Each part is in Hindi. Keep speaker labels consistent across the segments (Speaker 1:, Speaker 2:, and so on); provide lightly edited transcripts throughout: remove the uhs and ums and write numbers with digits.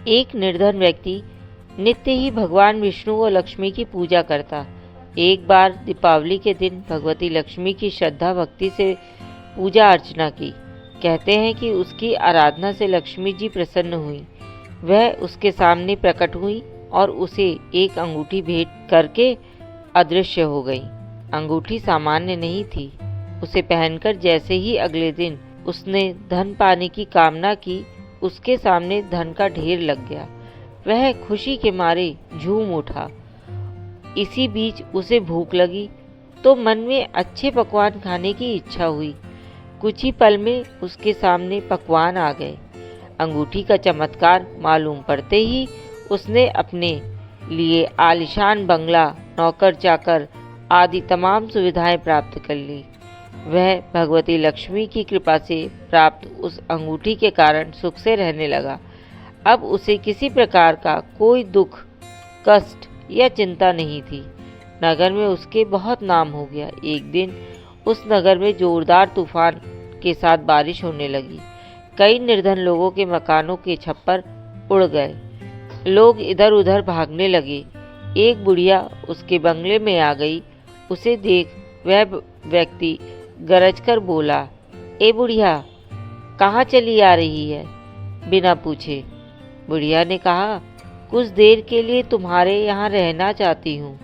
Speaker 1: एक निर्धन व्यक्ति नित्य ही भगवान विष्णु व लक्ष्मी की पूजा करता। एक बार दीपावली के दिन भगवती लक्ष्मी की श्रद्धा भक्ति से पूजा अर्चना की। कहते हैं कि उसकी आराधना से लक्ष्मी जी प्रसन्न हुई। वह उसके सामने प्रकट हुई और उसे एक अंगूठी भेंट करके अदृश्य हो गई। अंगूठी सामान्य नहीं थी। उसे पहनकर जैसे ही अगले दिन उसने धन पाने की कामना की, उसके सामने धन का ढेर लग गया। वह खुशी के मारे झूम उठा। इसी बीच उसे भूख लगी तो मन में अच्छे पकवान खाने की इच्छा हुई। कुछ ही पल में उसके सामने पकवान आ गए। अंगूठी का चमत्कार मालूम पड़ते ही उसने अपने लिए आलीशान बंगला, नौकर चाकर आदि तमाम सुविधाएं प्राप्त कर ली। वह भगवती लक्ष्मी की कृपा से प्राप्त उस अंगूठी के कारण सुख से रहने लगा। अब उसे किसी प्रकार का कोई दुख, कष्ट या चिंता नहीं थी। नगर में उसके बहुत नाम हो गया। एक दिन उस नगर में जोरदार तूफान के साथ बारिश होने लगी। कई निर्धन लोगों के मकानों के छप्पर उड़ गए। लोग इधर उधर भागने लगे। एक बुढ़िया उसके बंगले में आ गई। उसे देख वह व्यक्ति गरजकर बोला, ए बुढ़िया, कहाँ चली आ रही है? बिना पूछे बुढ़िया ने कहा, कुछ देर के लिए तुम्हारे यहाँ रहना चाहती हूँ।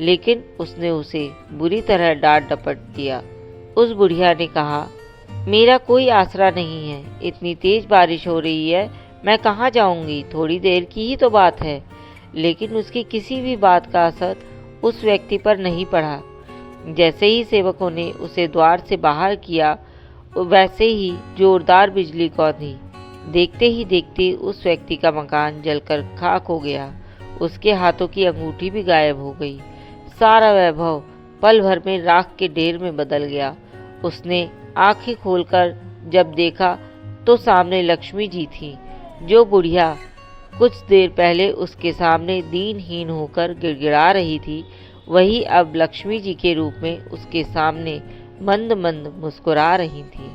Speaker 1: लेकिन उसने उसे बुरी तरह डांट डपट दिया। उस बुढ़िया ने कहा, मेरा कोई आसरा नहीं है। इतनी तेज बारिश हो रही है, मैं कहाँ जाऊंगी? थोड़ी देर की ही तो बात है। लेकिन उसकी किसी भी बात का असर उस व्यक्ति पर नहीं पड़ा। जैसे ही सेवकों ने उसे द्वार से बाहर किया, वैसे ही जोरदार बिजली कौंधी। देखते ही देखते उस व्यक्ति का मकान जलकर खाक हो गया। उसके हाथों की अंगूठी भी गायब हो गई। सारा वैभव पल भर में राख के ढेर में बदल गया। उसने आंखें खोलकर जब देखा तो सामने लक्ष्मी जी थी। जो बुढ़िया कुछ देर पहले उसके सामने दीनहीन होकर गिड़गिड़ा रही थी, वही अब लक्ष्मी जी के रूप में उसके सामने मंद मंद मुस्कुरा रही थी।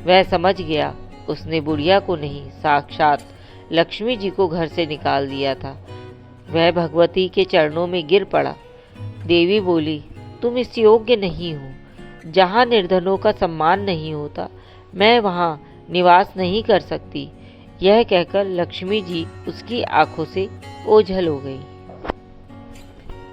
Speaker 1: वह समझ गया उसने बुढ़िया को नहीं, साक्षात लक्ष्मी जी को घर से निकाल दिया था। वह भगवती के चरणों में गिर पड़ा। देवी बोली, तुम इस योग्य नहीं हो। जहाँ निर्धनों का सम्मान नहीं होता, मैं वहाँ निवास नहीं कर सकती। यह कहकर लक्ष्मी जी उसकी आंखों से ओझल हो गई।